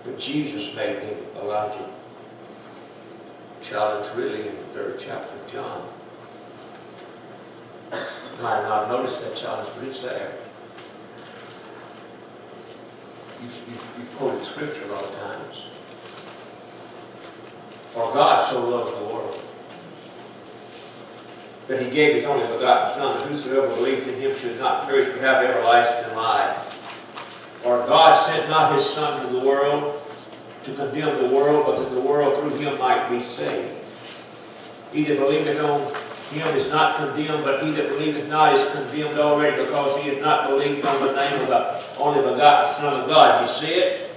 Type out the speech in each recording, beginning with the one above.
But Jesus made him Elijah. Challenge really in the 3rd chapter of John. You might not noticed that challenge, but it's there. You've quoted Scripture a lot of times. For God so loved the world that he gave his only begotten Son, that whosoever believed in him should not perish but have everlasting life. For God sent not his Son to the world to condemn the world, but that the world through him might be saved. He that believeth on him is not condemned, but he that believeth not is condemned already, because he has not believed on the name of the only begotten Son of God. You see it?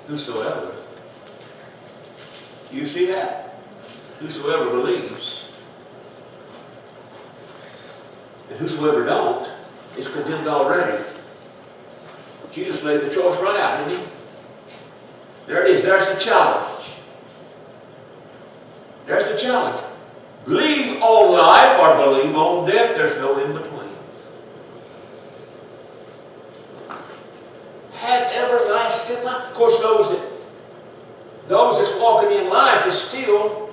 Whosoever. You see that? Whosoever believes. And whosoever don't is condemned already. Jesus laid the choice right out, didn't he? There it is. There's the challenge. There's the challenge. Believe on life or believe on death. There's no in between. Have everlasting life. Of course, those that's walking in life is still,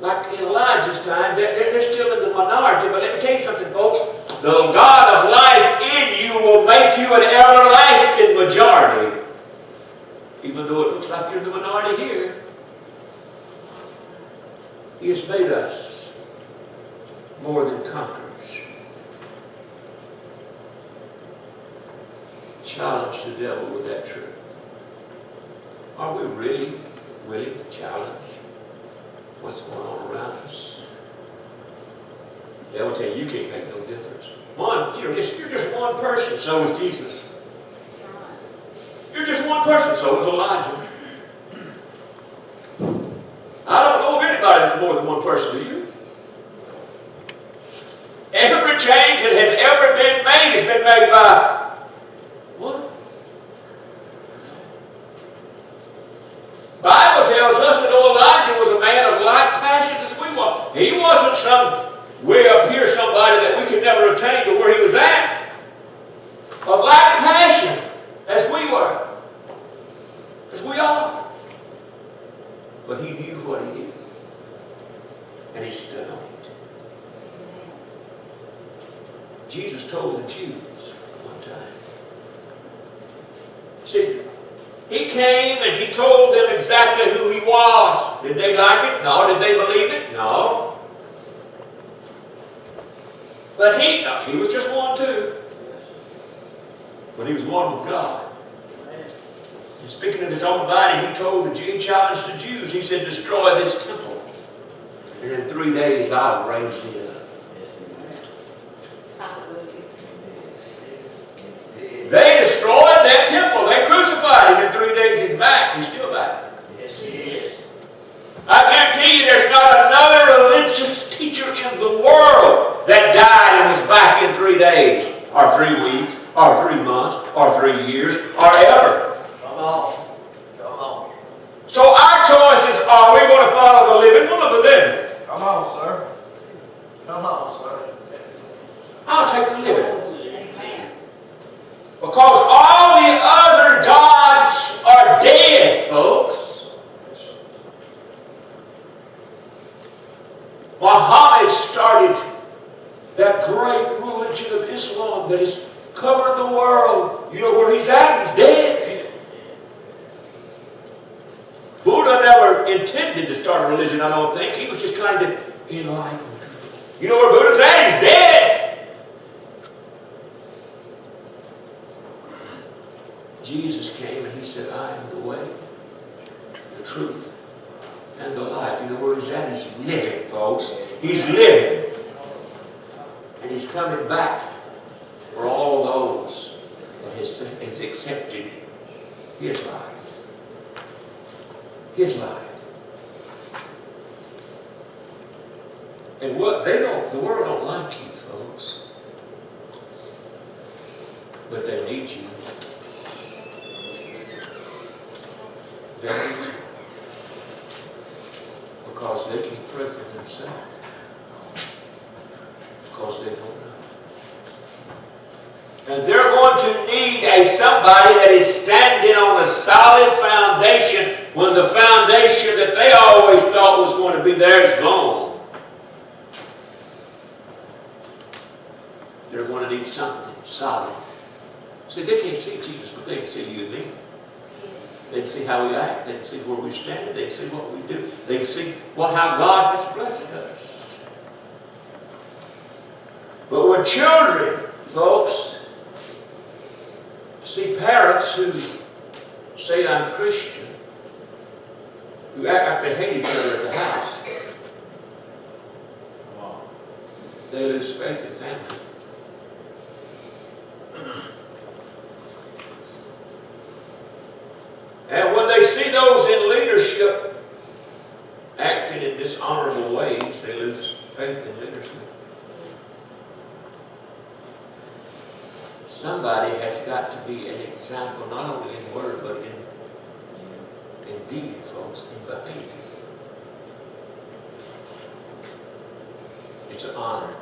like in Elijah's time, they're still in the minority. But let me tell you something, folks. The God of life in you will make you an everlasting majority. Even though it looks like you're the minority here. He has made us more than conquerors. Challenge the devil with that truth. Are we really willing to challenge what's going on around us? The devil will tell you can't make no difference. You're just one person, so was Jesus. You're just one person, so was Elijah. I don't know of anybody that's more than one person, do you? Every change that has ever been made has been made by one. The Bible tells us that Elijah was a man of like passions as we were. He wasn't some way up here somebody that we could never attain to where he was at. Of like passion as we were. As we are. But he knew what he did. And he stood on it. Jesus told the Jews one time. See, he came and he told them exactly who he was. Did they like it? No. Did they believe it? No. But he was just one too. But he was one with God. And speaking of his own body, he told the Jew, he challenged the Jews. He said, destroy this temple. And in 3 days I'll raise it up. They destroyed that temple. They crucified him. In 3 days he's back. He's still back. Yes, he is. I guarantee you there's not another religious teacher in the world that died and was back in 3 days, or 3 weeks, or 3 months, or 3 years, or ever. Come on. Come on. So our choice is, are we going to follow the living one or the dead? Come on, sir. Come on, sir. I'll take the living. Because all the other gods are dead, folks. Muhammad started that great religion of Islam that has covered the world. You know where he's at? He's dead. Buddha never intended to start a religion, I don't think. He was just trying to enlighten people. You know where Buddha's at? He's dead. Jesus came and he said, I am the way, the truth, and the life. You know where he's at? He's living, folks. He's living. And he's coming back for all those that has accepted his life. His life. And what the world don't like you, folks. But they need you. They need you. Because they can pray for themselves. Because they don't know. And they're going to need somebody that is standing on the solid. See, they can't see Jesus, but they can see you and me. They can see how we act. They can see where we're standing. They can see what we do. They can see how God has blessed us. But when children, folks, see parents who say, I'm Christian, who act like they hate each other at the house, they lose faith in family. And when they see those in leadership acting in dishonorable ways, they lose faith in leadership. Somebody has got to be an example, not only in word, but in deed, folks, in behavior. It's an honor.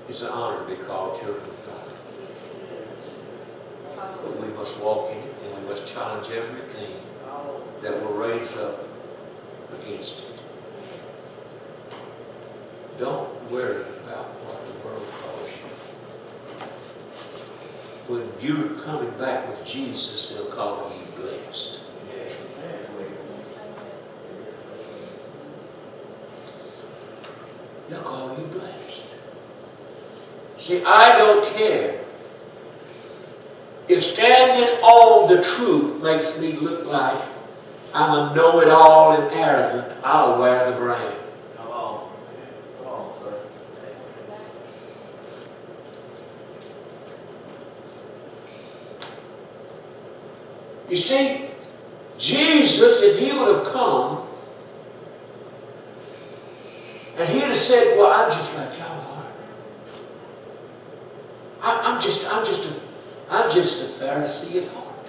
It's an honor to be called children of God. But we must walk in it, and we must challenge everything that will raise up against it. Don't worry about what the world calls you. When you're coming back with Jesus, they'll call you blessed. They'll call you blessed. See, I don't care if standing on the truth makes me look like I'm a know-it-all and arrogant. I'll wear the brand. Come on. Come on, sir. You see, Jesus, if he would have come and he'd have said, well, I'm just like y'all are. I'm just a Pharisee at heart.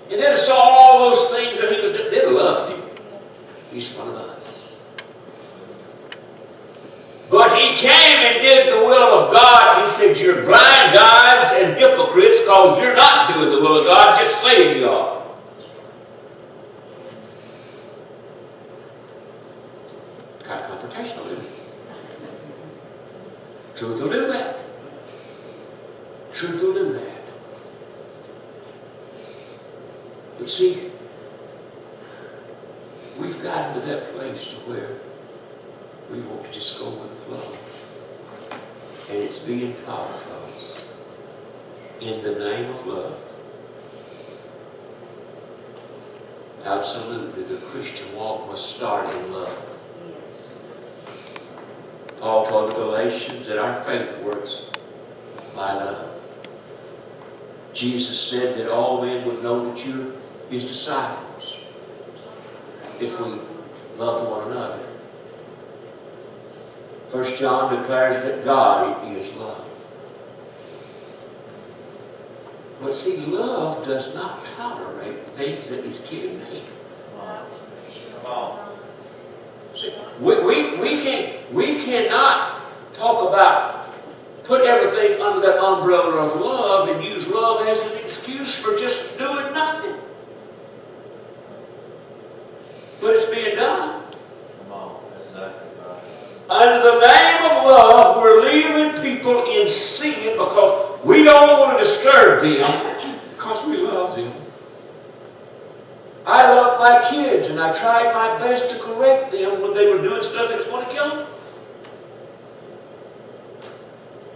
And then saw all those things that he was doing. They'd have loved him. He's one of us. But he came and did the will of God. He said, you're blind guides and hypocrites because you're not doing the will of God, just saying you are. Kind of confrontational, isn't it? Truth will do that. Truth will do that. But see, we've gotten to that place to where we want to just go with the flow. And it's being taught, folks, in the name of love. Absolutely, the Christian walk must start in love. Paul told the Galatians that our faith works by love. Jesus said that all men would know that you're his disciples if we love one another. 1 John declares that God is love. But see, love does not tolerate things that is killing me. Come on. See, we cannot talk about, put everything under that umbrella of love and use love as an excuse for just doing nothing. But it's being done. Come on. That's exactly right. Under the name of love, we're leaving people in sin because we don't want to disturb them because we love them. I love my kids and I tried my best to correct them when they were doing stuff that was going to kill them.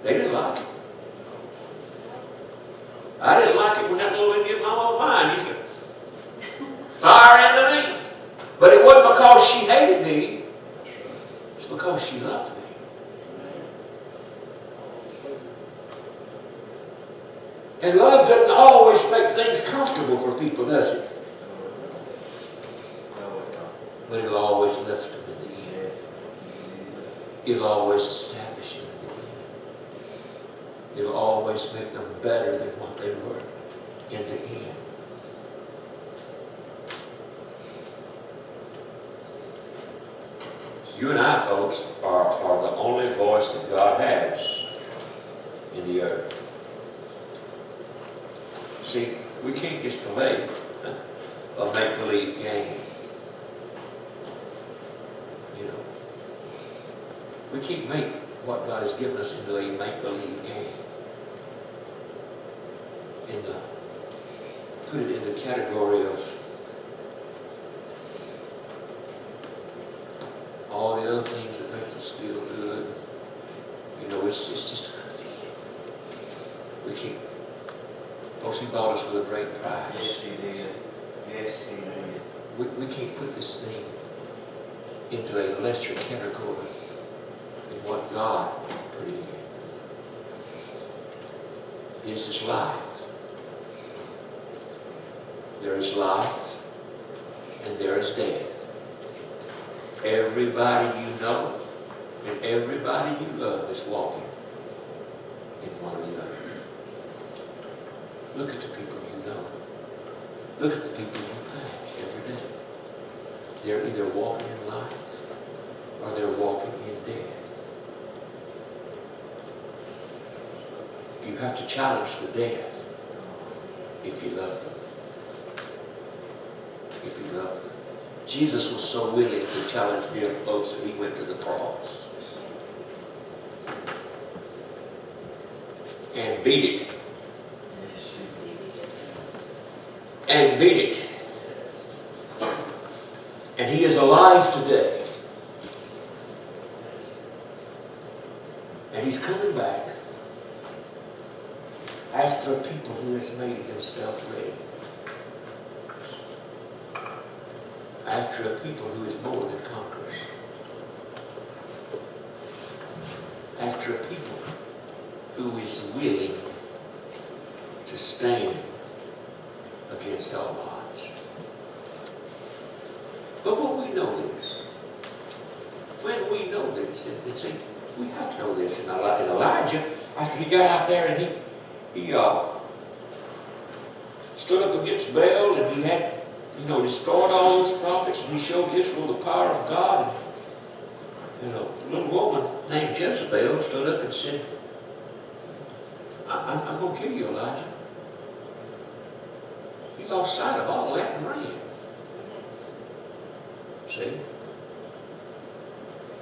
They didn't like it. I didn't like it when that little Indian mama of mine used to fire into me. But it wasn't because she hated me. It's because she loved me. And love doesn't always make things comfortable for people, does it? But it'll always lift them in the end. It'll always establish them in the end. It'll always make them better than what they were in the end. You and I, folks, are the only voice that God has in the earth. See, we can't just play a make-believe game. You know, we can't make what God has given us into a make-believe game. And put it in the category of all the other things that makes us feel good. You know, it's just a good feeling. We can't. Folks, He bought us with a great price. Yes, He did. Yes, He did. We can't put this thing into a lesser category than what God put it in. This is life. There is life and there is death. Everybody you know and everybody you love is walking in one or the other. Look at the people you know. Look at the people you pass every day. They're either walking in life or they're walking in death. You have to challenge the death if you love them. If you love them. Jesus was so willing to challenge them, folks, that He went to the cross and beat it. And beat it. And He is alive today. And He's coming back after a people who has made Himself ready. After a people who is more than conquerors. After a people who is willing to stand against all odds. But when we know this, and see, we have to know this. And Elijah, after he got out there and he stood up against Baal and he had, destroyed all those prophets, and he showed Israel the power of God. And a little woman named Jezebel stood up and said, I'm going to kill you, Elijah. He lost sight of all that and ran. See?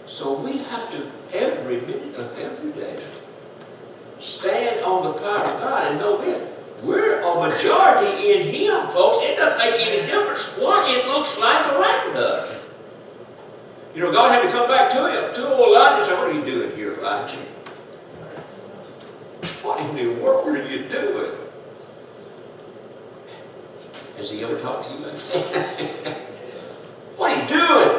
So we have to, every minute of every day, stand on the power of God and know this. We're a majority in Him, folks. It doesn't make any difference what it looks like around us. God had to come back to him, to old Elijah, and say, what are you doing here, Elijah? What in the world are you doing? Has He ever talked to you like that? What are you doing?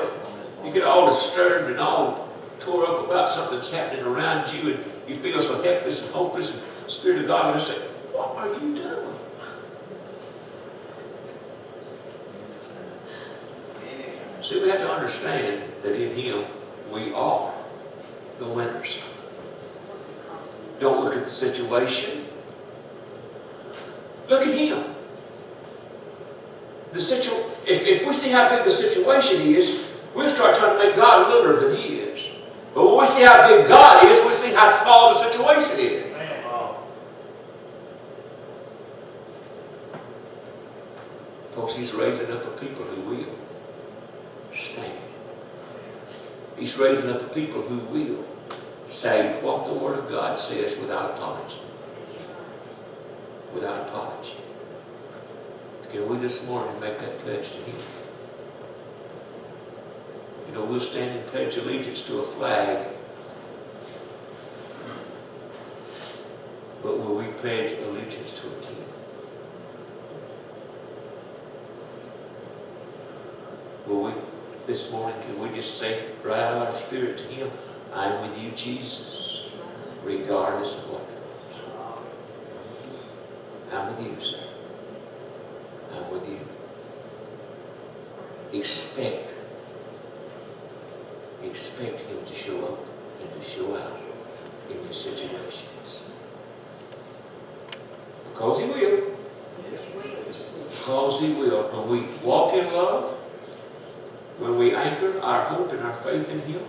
You get all disturbed and all tore up about something that's happening around you, and you feel so helpless and hopeless, and the Spirit of God will say, what are you doing? See, we have to understand that in Him we are the winners. Don't look at the situation. Look at Him. If we see how big the situation is, we'll start trying to make God littler than He is. But when we see how big God is, we see how small the situation is. Folks, He's raising up a people who will stand. He's raising up a people who will say what the Word of God says without apology. Without apology. Can we this morning make that pledge to Him? We'll stand and pledge allegiance to a flag. But will we pledge allegiance to a King? Will we, this morning, can we just say right out of our spirit to Him, I'm with you, Jesus, regardless of what comes. I'm with you, sir. I'm with you. Expect Him to show up and to show out in your situations. Because He will. Because He will. When we walk in love, when we anchor our hope and our faith in Him,